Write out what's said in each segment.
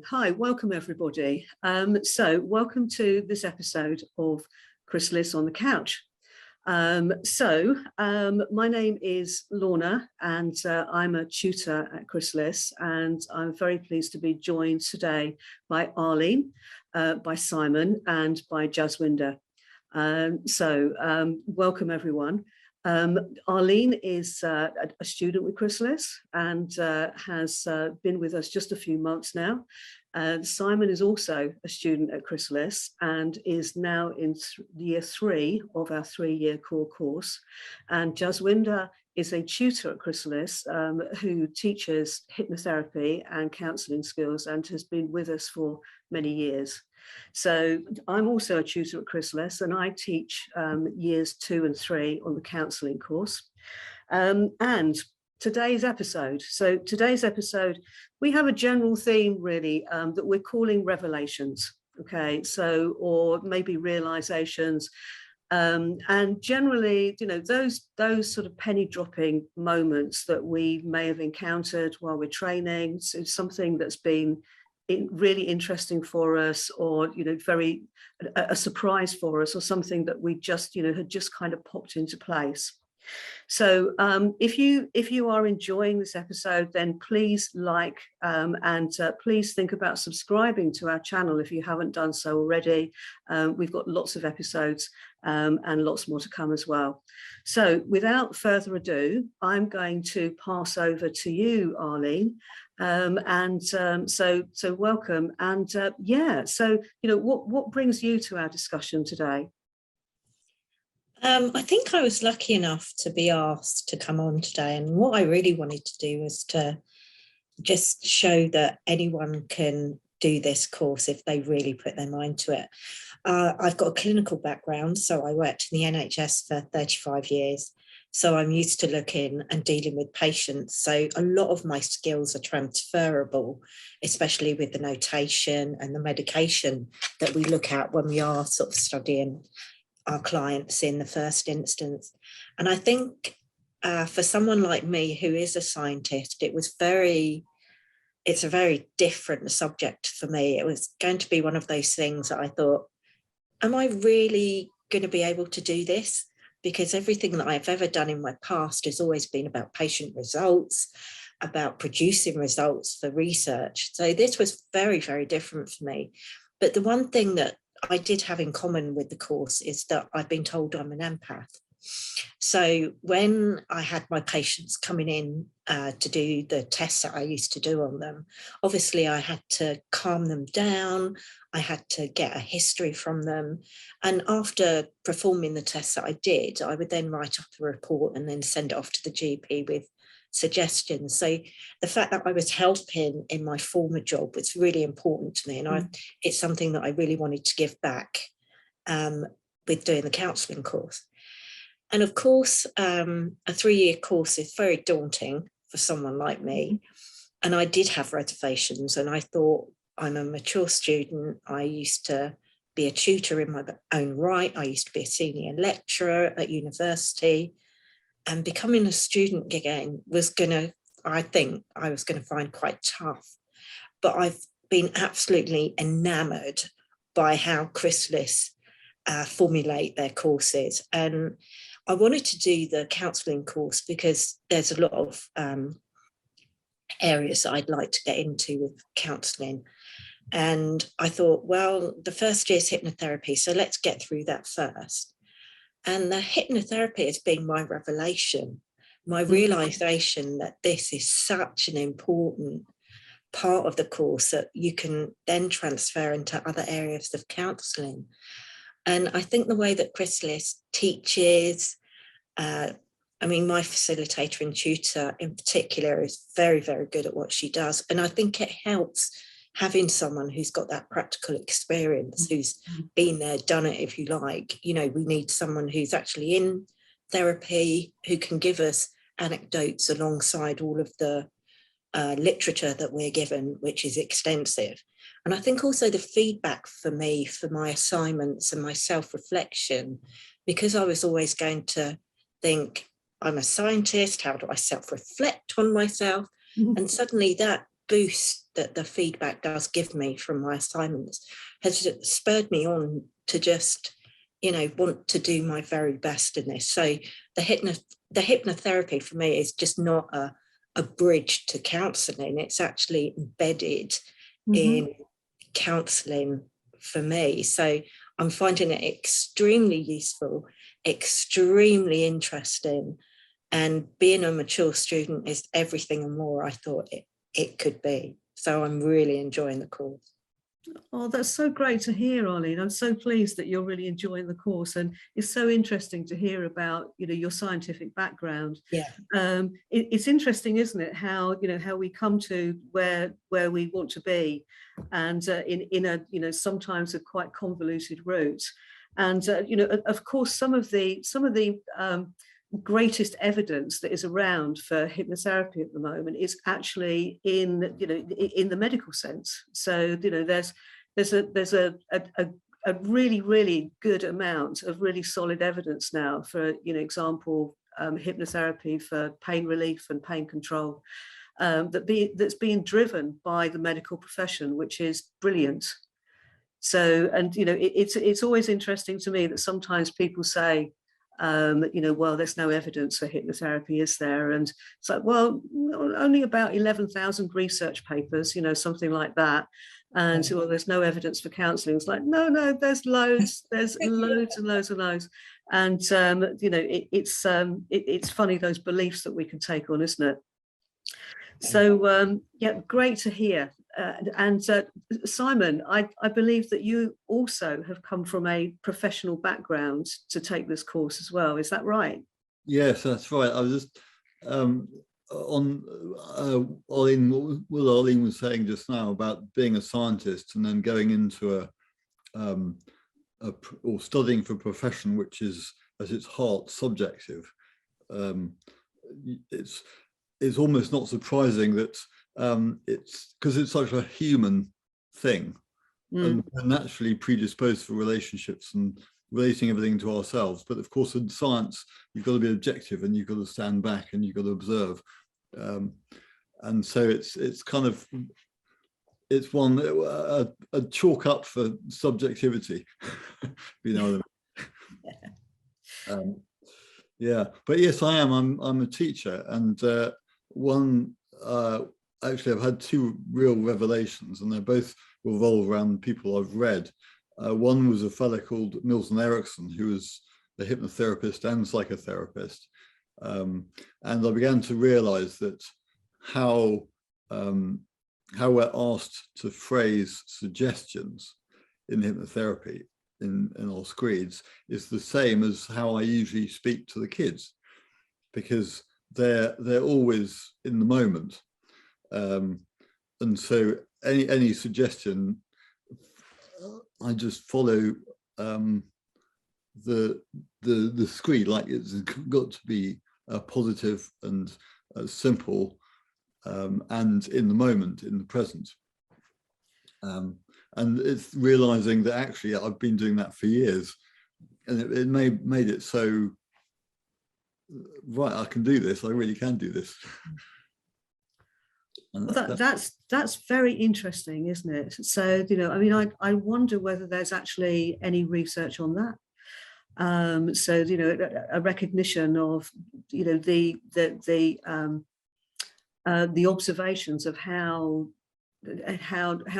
Hi, welcome everybody. Welcome to this episode of Chrysalis on the Couch. My name is Lorna and I'm a tutor at Chrysalis, and I'm very pleased to be joined today by Arlene, by Simon and by Jaswinder. Welcome everyone. Arlene is a student with Chrysalis and has been with us just a few months now. Simon is also a student at Chrysalis and is now in year 3 of our 3-year core course. And Jaswinder is a tutor at Chrysalis who teaches hypnotherapy and counselling skills and has been with us for many years. So I'm also a tutor at Chrysalis and I teach years 2 and 3 on the counselling course. And today's episode, we have a general theme really that we're calling revelations, okay, so, or maybe realizations. And generally, you know, those sort of penny dropping moments that we may have encountered while we're training, so something that's been really interesting for us, or very a surprise for us, or something that we just had just kind of popped into place. So if you are enjoying this episode, then please like and please think about subscribing to our channel if you haven't done so already. We've got lots of episodes and lots more to come as well. So without further ado, I'm going to pass over to you, Arlene. So welcome. And what brings you to our discussion today? I think I was lucky enough to be asked to come on today, and what I really wanted to do was to just show that anyone can do this course if they really put their mind to it. I've got a clinical background, so I worked in the NHS for 35 years, so I'm used to looking and dealing with patients, so a lot of my skills are transferable, especially with the notation and the medication that we look at when we are sort of studying our clients in the first instance. And I think for someone like me who is a scientist, it's a very different subject for me. It was going to be one of those things that I thought, am I really going to be able to do this? Because everything that I've ever done in my past has always been about patient results, about producing results for research. So this was very, very different for me. But the one thing that I did have in common with the course is that I've been told I'm an empath. So when I had my patients coming in to do the tests that I used to do on them, obviously I had to calm them down. I had to get a history from them. And after performing the tests that I did, I would then write up a report and then send it off to the GP with suggestions. So the fact that I was helping in my former job was really important to me, and it's something that I really wanted to give back with doing the counselling course. And of course, a 3-year course is very daunting for someone like me, and I did have reservations, and I thought, I'm a mature student, I used to be a tutor in my own right, I used to be a senior lecturer at university, and becoming a student again I think I was going to find quite tough. But I've been absolutely enamoured by how Chrysalis formulate their courses. And I wanted to do the counselling course because there's a lot of areas that I'd like to get into with counselling. And I thought, well, the first year is hypnotherapy, so let's get through that first. And the hypnotherapy has been my revelation, my realization that this is such an important part of the course that you can then transfer into other areas of counselling. And I think the way that Chrysalis teaches, my facilitator and tutor in particular is very, very good at what she does. And I think it helps having someone who's got that practical experience, who's been there, done it, if you like. We need someone who's actually in therapy, who can give us anecdotes alongside all of the literature that we're given, which is extensive. And I think also the feedback for me, for my assignments and my self-reflection, because I was always going to think, I'm a scientist, how do I self-reflect on myself? And suddenly that boost that the feedback does give me from my assignments has spurred me on to just, want to do my very best in this. So the hypnotherapy for me is just not a bridge to counselling. It's actually embedded in counselling for me. So I'm finding it extremely useful, extremely interesting, and being a mature student is everything and more I thought it could be. So I'm really enjoying the course. Oh, that's so great to hear, Arlene. I'm so pleased that you're really enjoying the course, and it's so interesting to hear about, your scientific background. Yeah. It's interesting, isn't it, how we come to where we want to be, and in a sometimes a quite convoluted route, and of course some of the greatest evidence that is around for hypnotherapy at the moment is actually in the medical sense. So there's a really good amount of really solid evidence now for example hypnotherapy for pain relief and pain control that's being driven by the medical profession, which is brilliant. So, and it's always interesting to me that sometimes people say, well, there's no evidence for hypnotherapy, is there? And it's like, well, only about 11,000 research papers, something like that. And so, well, there's no evidence for counselling. It's like, no, there's loads, there's loads and loads and loads. And, it's funny, those beliefs that we can take on, isn't it? So, yeah, great to hear. Simon, I believe that you also have come from a professional background to take this course as well. Is that right? Yes, that's right. I was just on Arlene, what Arlene was saying just now about being a scientist and then going into or studying for a profession which is at its heart subjective. It's almost not surprising that it's because it's such a human thing, and we're naturally predisposed for relationships and relating everything to ourselves. But of course, in science, you've got to be objective and you've got to stand back and you've got to observe. And so it's kind of a chalk up for subjectivity, you know what I mean? Yeah, but yes, I am. I'm a teacher, and actually, I've had two real revelations, and they both revolve around people I've read. One was a fellow called Milton Erickson, who was a hypnotherapist and psychotherapist. And I began to realize that how we're asked to phrase suggestions in hypnotherapy in our screeds is the same as how I usually speak to the kids, because they're always in the moment. And so any suggestion, I just follow the screed, like it's got to be positive and simple, and in the moment, in the present. And it's realizing that actually I've been doing that for years, and it made it so, right, I can do this, I really can do this. Well, that's very interesting, isn't it? So, I mean, I wonder whether there's actually any research on that. So, a recognition of, the observations of how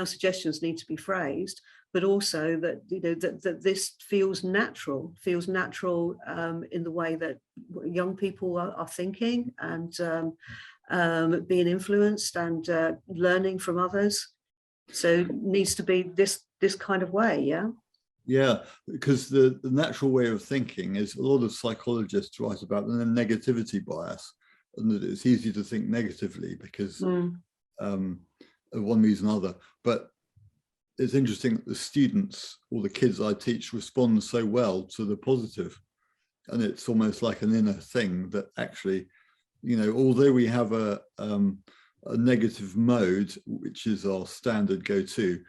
suggestions need to be phrased, but also that that this feels natural in the way that young people are thinking and being influenced and learning from others. So it needs to be this kind of way. Yeah, because the natural way of thinking is, a lot of psychologists write about the negativity bias, and that it's easy to think negatively because of one reason or another. But it's interesting that the students or the kids I teach respond so well to the positive, and it's almost like an inner thing that actually, although we have a negative mode, which is our standard go-to,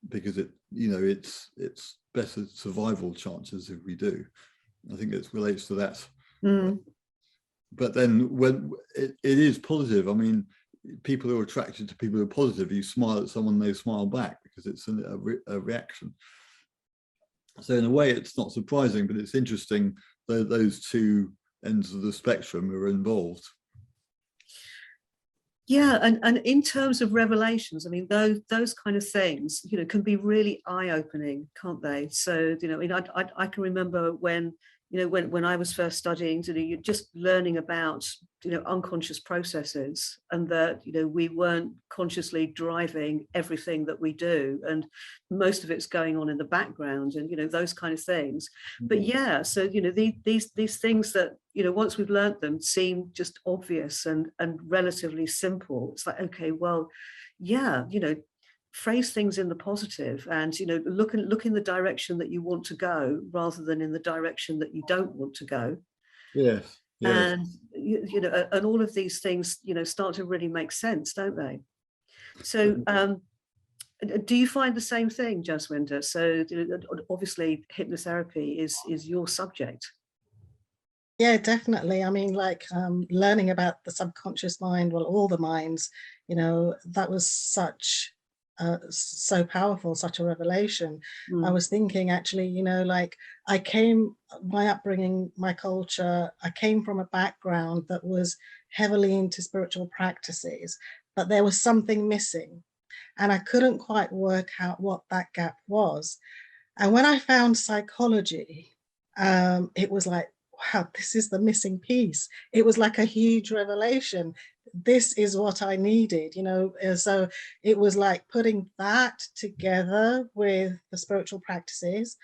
because it's better survival chances if we do. I think it relates to that. But then when it is positive, I mean, people who are attracted to people who are positive, you smile at someone, they smile back because it's a reaction. So in a way, it's not surprising, but it's interesting that those two ends of the spectrum are involved. Yeah, and in terms of revelations, I mean, those kind of things, you know, can be really eye-opening, can't they? So, you know, I mean, I can remember when, you know, when I was first studying, you know, you're just learning about, you know, unconscious processes, and that, you know, we weren't consciously driving everything that we do, and most of it's going on in the background, and, you know, those kind of things. But yeah, so, you know, these things that, you know, once we've learned them, seem just obvious and relatively simple. It's like, okay, well, yeah, you know, phrase things in the positive, and, you know, look in the direction that you want to go rather than in the direction that you don't want to go. Yes. Yes. And you know, and all of these things, you know, start to really make sense, don't they? So do you find the same thing, Jaswinder? So obviously hypnotherapy is your subject. Yeah, definitely. I mean, like learning about the subconscious mind, well, all the minds, you know, that was such so powerful, such a revelation. I was thinking actually, you know, like my upbringing, my culture, I came from a background that was heavily into spiritual practices, but there was something missing, and I couldn't quite work out what that gap was. And when I found psychology, it was like, wow, this is the missing piece. It was like a huge revelation. This is what I needed, you know. So it was like putting that together with the spiritual practices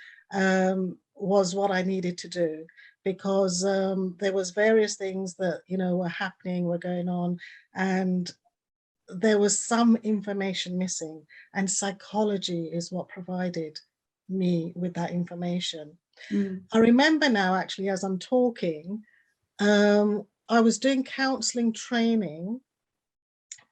was what I needed to do, because there was various things that, you know, were happening, were going on, and there was some information missing, and psychology is what provided me with that information. I remember now, actually, as I'm talking, I was doing counselling training,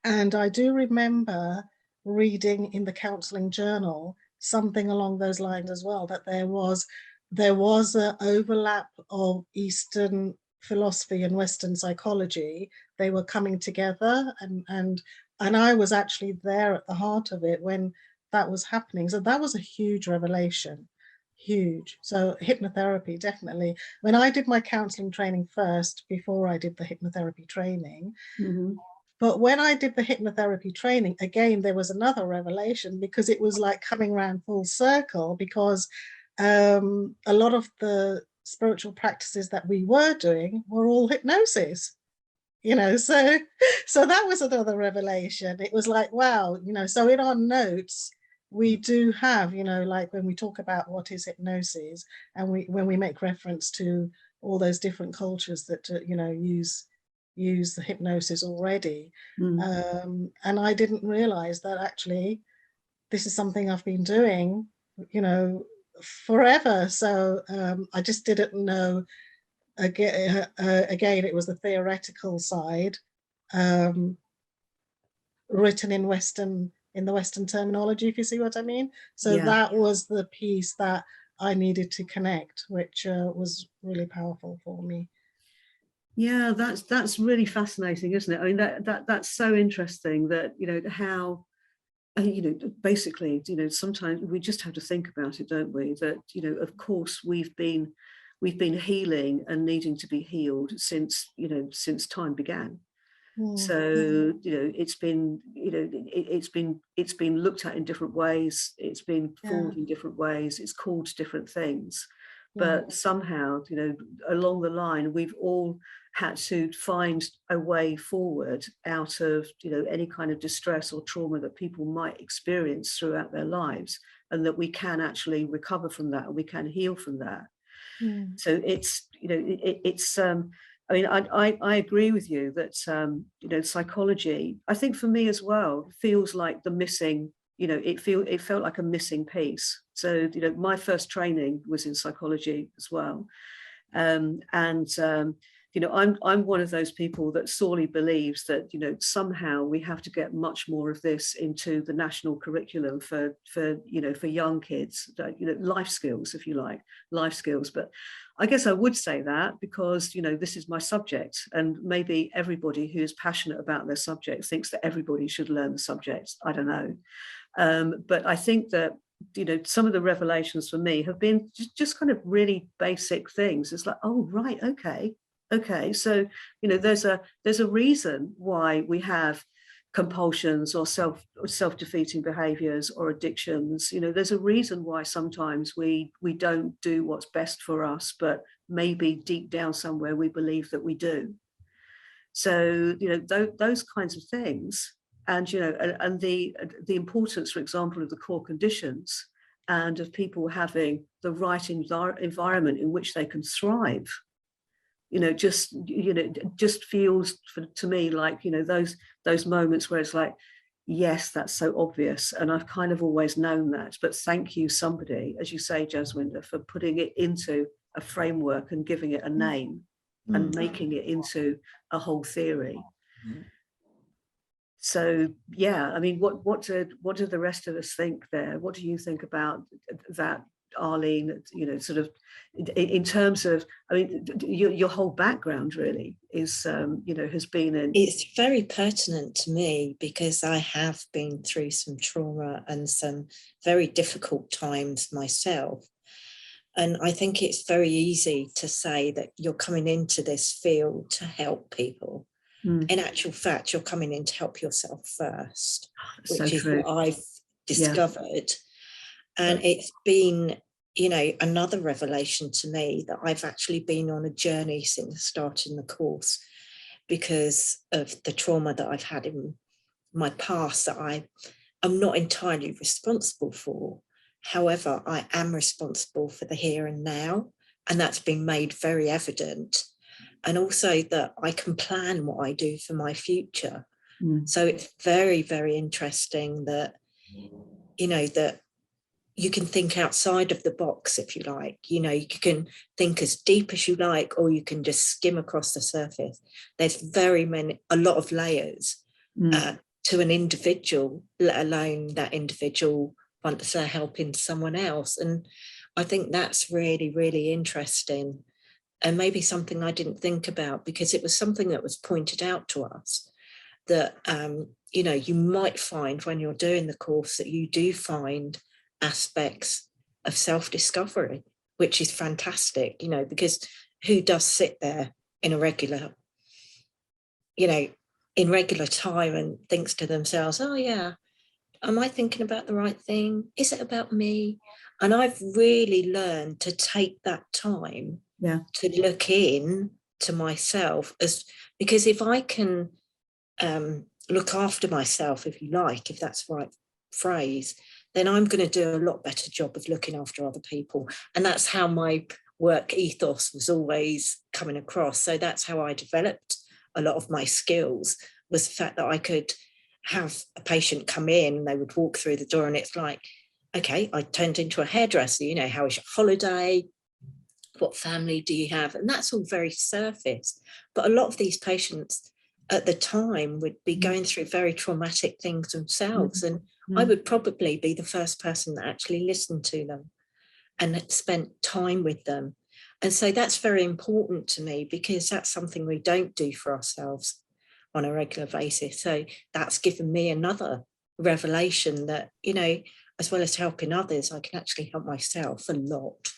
and I do remember reading in the counselling journal something along those lines as well, that there was an overlap of Eastern philosophy and Western psychology. They were coming together, and I was actually there at the heart of it when that was happening. So that was a huge revelation. Huge. So hypnotherapy, definitely. When I did my counseling training first, before I did the hypnotherapy training, but when I did the hypnotherapy training, again, there was another revelation, because it was like coming around full circle, because a lot of the spiritual practices that we were doing were all hypnosis, you know. So that was another revelation. It was like, wow, you know. So in our notes, we do have, you know, like when we talk about what is hypnosis, and when we make reference to all those different cultures that you know, use the hypnosis already, and I didn't realize that actually this is something I've been doing, you know, forever. So I just didn't know. Again, it was the theoretical side, written in the Western terminology, if you see what I mean. So Yeah. that was the piece that I needed to connect, which was really powerful for me. Yeah, that's really fascinating, isn't it? I mean, that's so interesting that, you know, how, you know, basically, you know, sometimes we just have to think about it, don't we? That, you know, of course we've been healing and needing to be healed since, you know, since time began. So, you know, it's been, you know, it's been looked at in different ways. It's been formed in different ways. It's called different things. But somehow, you know, along the line, we've all had to find a way forward out of, you know, any kind of distress or trauma that people might experience throughout their lives, and that we can actually recover from that, and we can heal from that. So it's, you know, it's I mean, I agree with you that, you know, psychology, I think for me as well, feels like the missing, you know, it felt like a missing piece. So, you know, my first training was in psychology as well. I'm one of those people that sorely believes that, somehow we have to get much more of this into the national curriculum for young kids, life skills, if you like, life skills. But I guess I would say that because, this is my subject, and maybe everybody who is passionate about their subject thinks that everybody should learn the subject. I don't know. But I think that, some of the revelations for me have been just kind of really basic things. It's like, oh, right, okay, so there's a reason why we have compulsions or self-defeating behaviors or addictions. There's a reason why sometimes we don't do what's best for us, but maybe deep down somewhere we believe that we do. So those kinds of things, and and the importance, for example, of the core conditions and of people having the right environment in which they can thrive. Just feels to me like, those moments where it's like, yes, that's so obvious. And I've kind of always known that. But thank you, somebody, as you say, Jaswinder, for putting it into a framework and giving it a name and making it into a whole theory. So, yeah, I mean, what do the rest of us think there? What do you think about that, Arlene, sort of in terms of, I mean, your whole background really is, has been in... It's very pertinent to me because I have been through some trauma and some very difficult times myself. And I think it's very easy to say that you're coming into this field to help people. In actual fact, you're coming in to help yourself first, which is what I've discovered. And it's been, another revelation to me that I've actually been on a journey since starting the course because of the trauma that I've had in my past that I am not entirely responsible for. However, I am responsible for the here and now, and that's been made very evident. And also that I can plan what I do for my future. So it's very, very interesting that, that you can think outside of the box, if you like. You can think as deep as you like, or you can just skim across the surface. There's a lot of layers to an individual, let alone that individual once they're helping someone else. And I think that's really, really interesting. And maybe something I didn't think about, because it was something that was pointed out to us that, you might find when you're doing the course that you do find aspects of self-discovery, which is fantastic, because who does sit there in a regular, in regular time and thinks to themselves, oh yeah, am I thinking about the right thing? Is it about me? And I've really learned to take that time to look in to myself, because if I can look after myself, if you like, if that's the right phrase, then I'm going to do a lot better job of looking after other people. And that's how my work ethos was always coming across. So that's how I developed a lot of my skills, was the fact that I could have a patient come in and they would walk through the door and it's like, okay, I turned into a hairdresser, how was your holiday? What family do you have? And that's all very surface. But a lot of these patients at the time would be going through very traumatic things themselves. And I would probably be the first person that actually listened to them and spent time with them. And so that's very important to me, because that's something we don't do for ourselves on a regular basis. So that's given me another revelation that, as well as helping others, I can actually help myself a lot.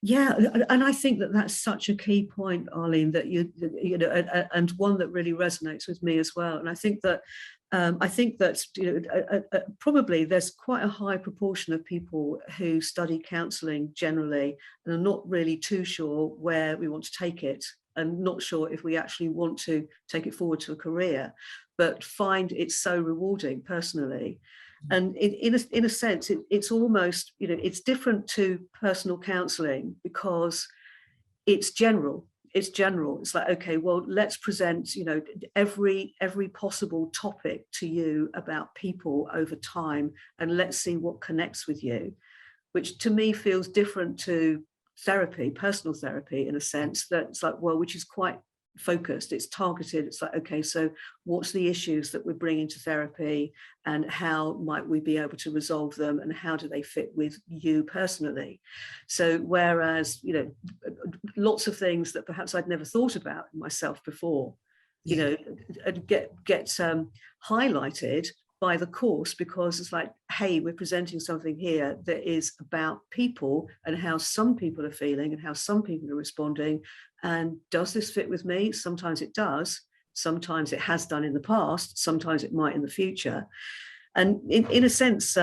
Yeah, and I think that that's such a key point, Arlene, that and one that really resonates with me as well. And I think that probably there's quite a high proportion of people who study counselling generally and are not really too sure where we want to take it, and not sure if we actually want to take it forward to a career, but find it so rewarding personally. And in a sense, it's almost, it's different to personal counselling because it's general. It's like, okay, well, let's present, every possible topic to you about people over time, and let's see what connects with you, which to me feels different to therapy, personal therapy, in a sense that's like, well, which is quite focused, it's targeted. It's like, okay, so what's the issues that we're bringing to therapy, and how might we be able to resolve them, and how do they fit with you personally? So whereas, you know, lots of things that perhaps I'd never thought about myself before, you know, get highlighted by the course, because it's like, hey, we're presenting something here that is about people and how some people are feeling and how some people are responding. And does this fit with me? Sometimes it does. Sometimes it has done in the past. Sometimes it might in the future. And in a sense,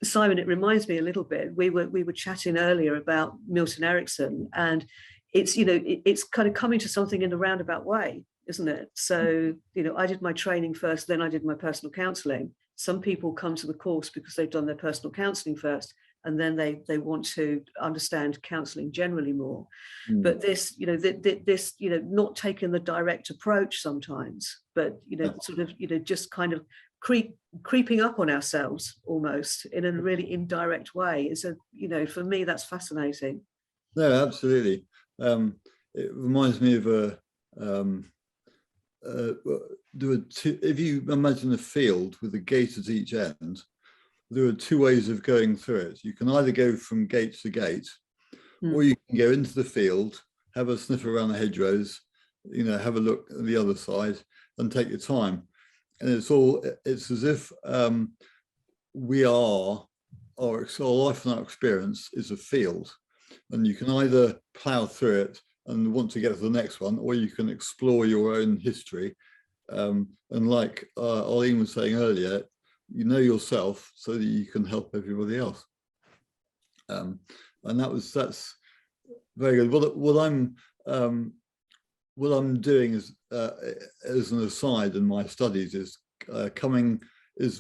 Simon, it reminds me a little bit. We were chatting earlier about Milton Erickson, and it's, you know, it's kind of coming to something in a roundabout way, isn't it? So, you know, I did my training first, then I did my personal counselling. Some people come to the course because they've done their personal counselling first, and then they want to understand counselling generally more. But this, you know, this, you know, not taking the direct approach sometimes, but, you know, sort of, you know, just kind of creeping up on ourselves almost in a really indirect way is a, you know, for me, that's fascinating. No, absolutely. It reminds me of if you imagine a field with a gate at each end, there are two ways of going through it. You can either go from gate to gate, or you can go into the field, have a sniff around the hedgerows, you know, have a look at the other side and take your time. And it's as if our life and our experience is a field, and you can either plow through it and want to get to the next one, or you can explore your own history. And like Arlene was saying earlier, you know yourself so that you can help everybody else. And that's very good. What I'm doing is, as an aside in my studies, is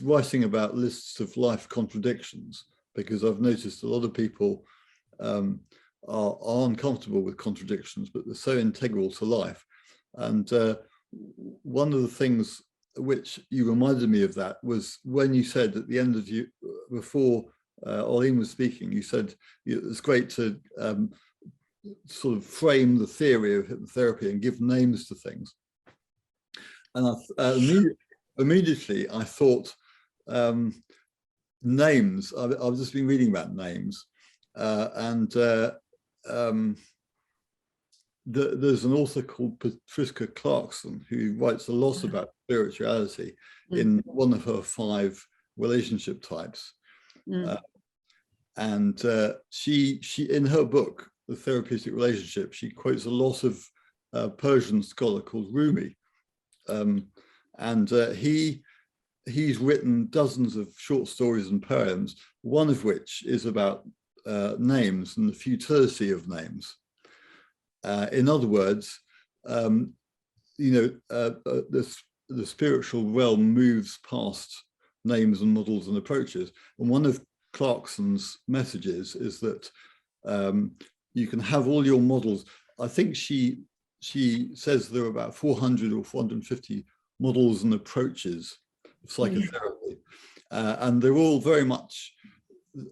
writing about lists of life contradictions, because I've noticed a lot of people are uncomfortable with contradictions, but they're so integral to life. And one of the things which you reminded me of that was when you said at the end of before Arlene was speaking, you said it's great to sort of frame the theory of hypnotherapy and give names to things. And immediately I thought names. I've just been reading about names, and there's an author called Patricia Clarkson who writes a lot about spirituality in one of her 5 relationship types. And she in her book, The Therapeutic Relationship, she quotes a lot of Persian scholar called Rumi. And he's written dozens of short stories and poems, one of which is about names and the futility of names. In other words, the spiritual realm moves past names and models and approaches. And one of Clarkson's messages is that you can have all your models. I think she says there are about 400 or 450 models and approaches of psychotherapy, and they're all very much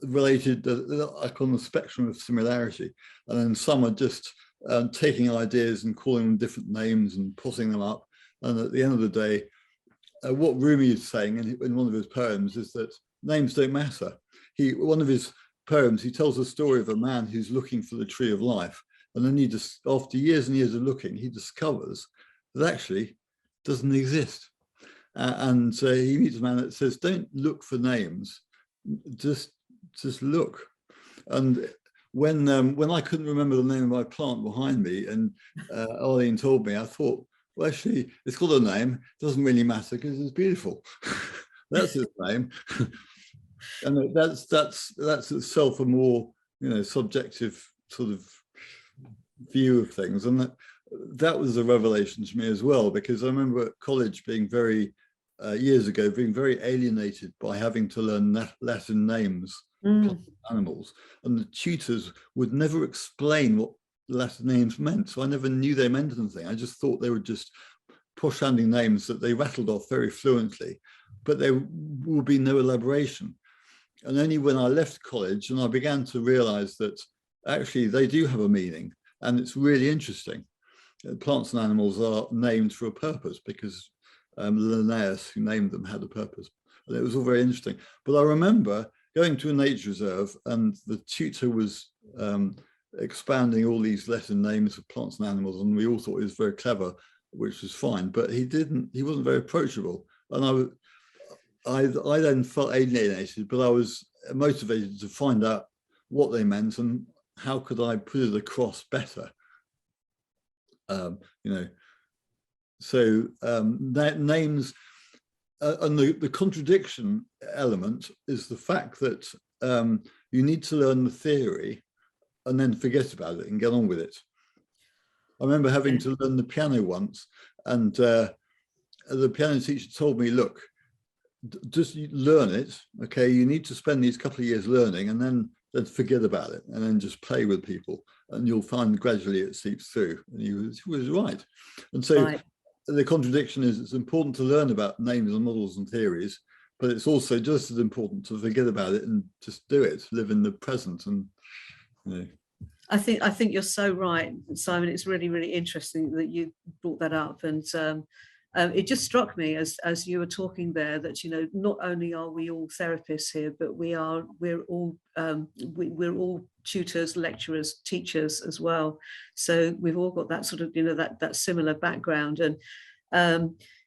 related, like on the spectrum of similarity. And then some are just taking ideas and calling them different names and tossing them up. And at the end of the day, what Rumi is saying in one of his poems is that names don't matter. One of his poems, he tells the story of a man who's looking for the tree of life. And then after years and years of looking, he discovers that actually doesn't exist. And he meets a man that says, don't look for names, just look. And when I couldn't remember the name of my plant behind me, and Arlene told me, I thought, well, actually, it's got a name. It doesn't really matter because it's beautiful. That's its name. And that's itself a more, subjective sort of view of things. And that was a revelation to me as well, because I remember at college being years ago, being very alienated by having to learn Latin names of animals. And the tutors would never explain what Latin names meant. So I never knew they meant anything. I just thought they were just posh-sounding names that they rattled off very fluently, but there would be no elaboration. And only when I left college and I began to realize that actually they do have a meaning, and it's really interesting. Plants and animals are named for a purpose because Linnaeus, who named them, had a purpose. And it was all very interesting. But I remember going to a nature reserve, and the tutor was expanding all these Latin names of plants and animals, and we all thought he was very clever, which was fine. But he wasn't very approachable, and I then felt alienated. But I was motivated to find out what they meant and how could I put it across better. So that names and the contradiction element is the fact that you need to learn the theory and then forget about it and get on with it. I remember having to learn the piano once, and the piano teacher told me, look, just learn it, okay? You need to spend these couple of years learning and then forget about it and then just play with people, and you'll find gradually it seeps through. And he was right. And so the contradiction is it's important to learn about names and models and theories, but it's also just as important to forget about it and just do it, live in the present. And I think you're so right, Simon. It's really, really interesting that you brought that up. And it just struck me as you were talking there that, not only are we all therapists here, but we're all tutors, lecturers, teachers as well. So we've all got that sort of, that similar background. And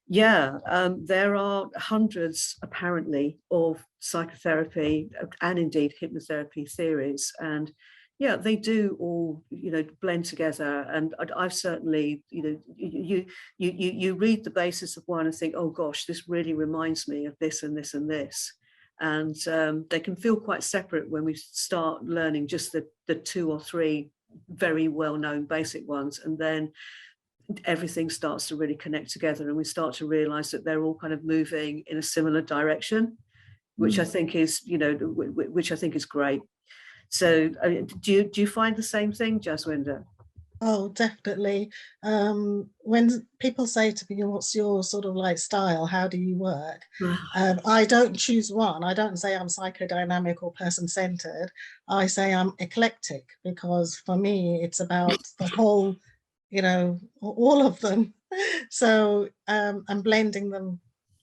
there are hundreds apparently of psychotherapy and indeed hypnotherapy theories. And yeah, they do all, blend together. And I've certainly, you read the basis of one and think, oh gosh, this really reminds me of this and this and this. And they can feel quite separate when we start learning just the 2 or 3 very well-known basic ones. And then everything starts to really connect together, and we start to realize that they're all kind of moving in a similar direction, which I think is, which I think is great. So do you find the same thing, Jaswinder? Oh, definitely. When people say to me, what's your sort of like style? How do you work? I don't choose one. I don't say I'm psychodynamic or person-centered. I say I'm eclectic, because for me, it's about the whole, all of them. So I'm blending them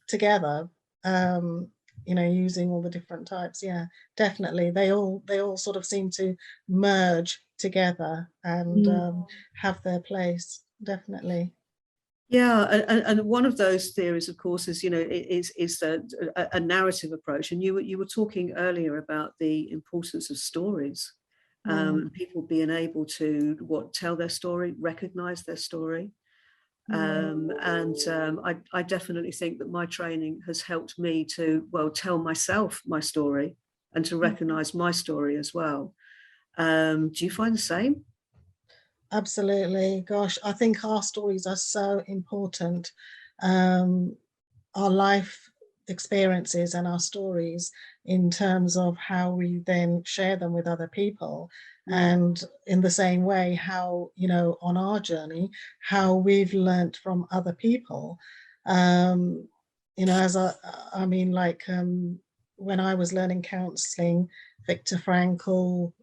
together. Using all the different types. Yeah, definitely. They all sort of seem to merge together and have their place. Definitely. Yeah, and one of those theories, of course, is is a narrative approach. And you were talking earlier about the importance of stories, people being able to tell their story, recognize their story. I definitely think that my training has helped me to, tell myself my story and to recognize my story as well. Do you find the same? Absolutely. Gosh, I think our stories are so important. Our life experiences and our stories, in terms of how we then share them with other people. And in the same way, how, on our journey, how we've learnt from other people. As when I was learning counselling, Viktor Frankl,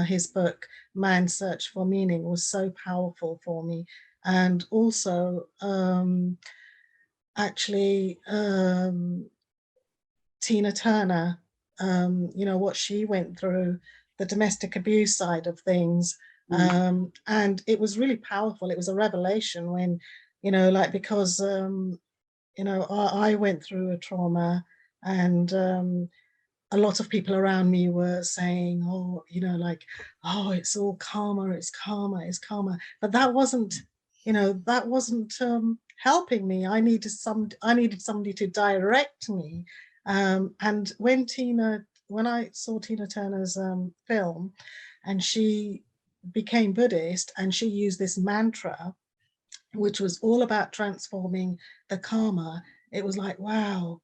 his book, Man's Search for Meaning, was so powerful for me. And also, Tina Turner, what she went through, the domestic abuse side of things. And it was really powerful. It was a revelation when, because, I went through a trauma, and a lot of people around me were saying, oh, it's all karma, it's karma, it's karma. But that wasn't, helping me. I needed somebody to direct me. And when I saw Tina Turner's film, and she became Buddhist, and she used this mantra, which was all about transforming the karma, it was like, wow.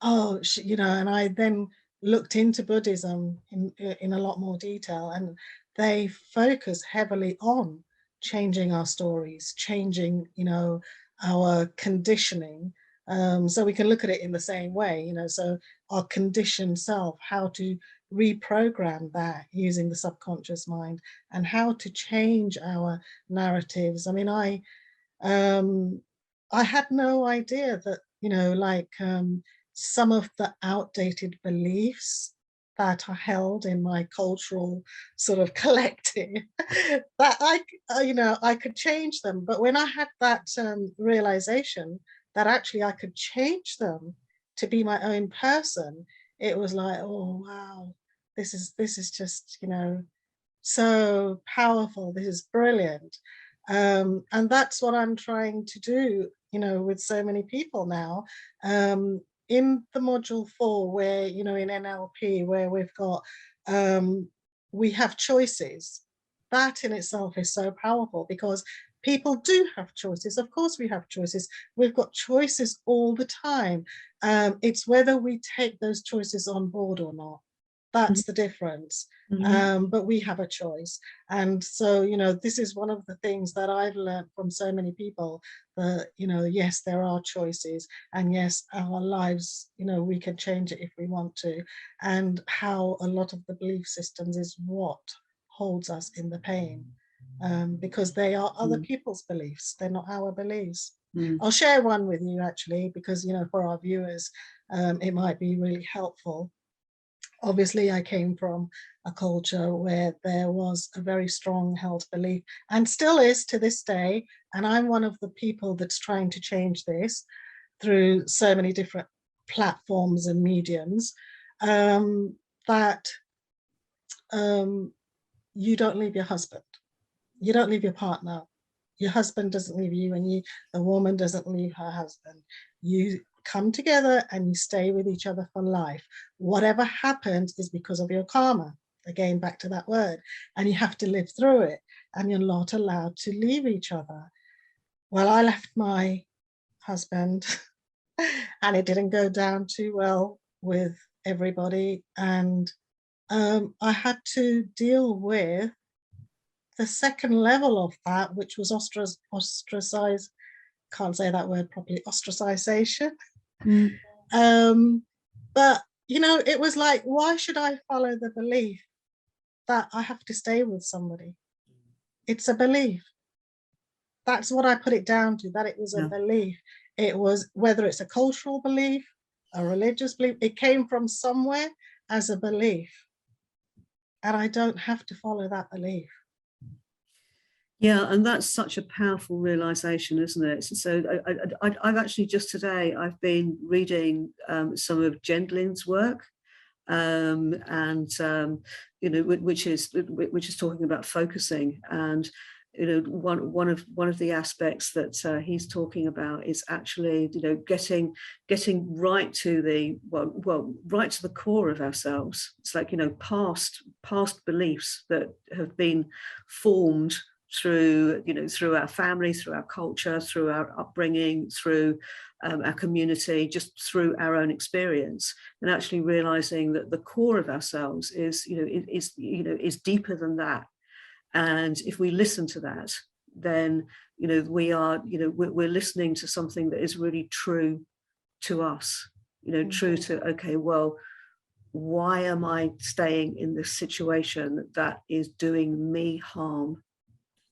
Oh, and I then looked into Buddhism in a lot more detail, and they focus heavily on changing our stories, changing, our conditioning. So we can look at it in the same way, so our conditioned self, how to reprogram that using the subconscious mind, and how to change our narratives. I mean, I had no idea that, you know, like some of the outdated beliefs that are held in my cultural sort of collective, that you know, I could change them. But when I had that realization that actually I could change them to be my own person, it was like, oh wow, this is just, you know, so powerful. This is brilliant. And that's what I'm trying to do, you know, with so many people now. In the module 4, where, you know, in NLP, where we've got, we have choices. That in itself is so powerful, because people do have choices. Of course we have choices. We've got choices all the time. It's whether we take those choices on board or not. That's the difference. But we have a choice. And so, you know, this is one of the things that I've learned from so many people, that, you know, yes, there are choices, and yes, our lives, you know, we can change it if we want to, and how a lot of the belief systems is what holds us in the pain, because they are other people's beliefs, they're not our beliefs. I'll share one with you actually, because, you know, for our viewers, it might be really helpful. Obviously, I came from a culture where there was a very strong held belief, and still is to this day, and I'm one of the people that's trying to change this through so many different platforms and mediums, that you don't leave your husband, you don't leave your partner, your husband doesn't leave you, and the woman doesn't leave her husband. You come together and you stay with each other for life. Whatever happens is because of your karma. Again, back to that word. And you have to live through it, and you're not allowed to leave each other. Well, I left my husband and it didn't go down too well with everybody. And I had to deal with the second level of that, which was ostracized. Can't say that word properly, ostracization. But, you know, it was like, why should I follow the belief that I have to stay with somebody? It's a belief. That's what I put it down to, that it was a belief. It was, whether it's a cultural belief, a religious belief, it came from somewhere as a belief. And I don't have to follow that belief. Yeah, and that's such a powerful realization, isn't it? So I've actually just today, I've been reading some of Gendlin's work, and you know, which is talking about focusing. And you know, one of the aspects that he's talking about is actually, you know, getting right to the right to the core of ourselves. It's like, you know, past beliefs that have been formed through, you know, through our family, through our culture, through our upbringing, through our community, just through our own experience, and actually realizing that the core of ourselves is, you know, is deeper than that. And if we listen to that, then, you know, we're listening to something that is really true to us, you know, true to, okay, well, why am I staying in this situation that is doing me harm?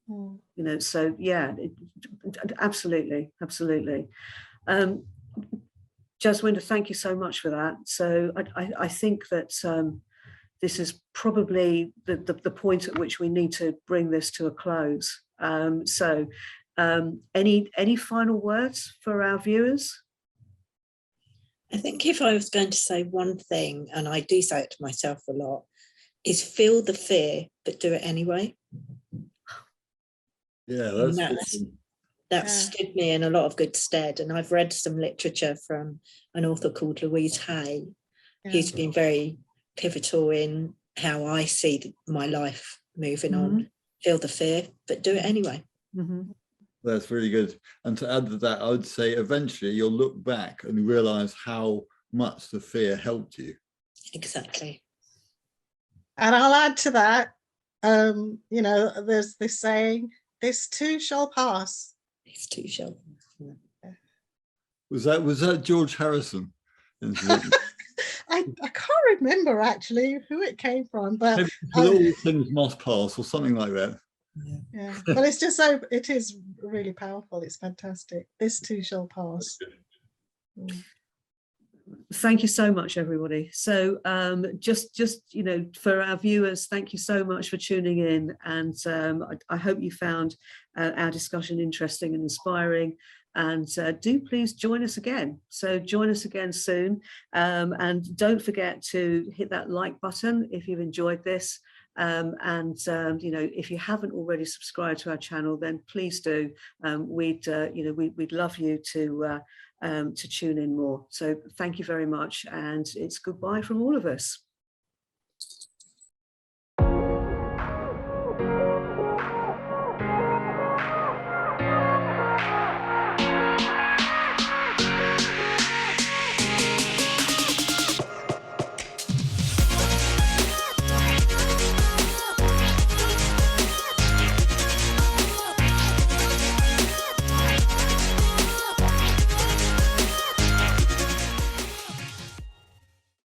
You know, so yeah, absolutely. Jaswinder, thank you so much for that. So I think that this is probably the point at which we need to bring this to a close. So any final words for our viewers? I think if I was going to say one thing, and I do say it to myself a lot, is feel the fear, but do it anyway. Yeah, that stood me in a lot of good stead. And I've read some literature from an author called Louise Hay, who's been very pivotal in how I see my life moving on. Feel the fear, but do it anyway. That's really good. And to add to that, I would say eventually you'll look back and realize how much the fear helped you. Exactly. And I'll add to that, you know, there's this saying, this too shall pass. This too shall. Was that George Harrison? I can't remember actually who it came from, but Maybe all things must pass or something like that. yeah, but it's just so, it is really powerful. It's fantastic. This too shall pass. Thank you so much, everybody. So just for our viewers, thank you so much for tuning in, and I hope you found our discussion interesting and inspiring, and do please join us again. So join us again soon, and don't forget to hit that like button if you've enjoyed this, and if you haven't already subscribed to our channel, then please do. We'd love you to tune in more. So thank you very much, and it's goodbye from all of us.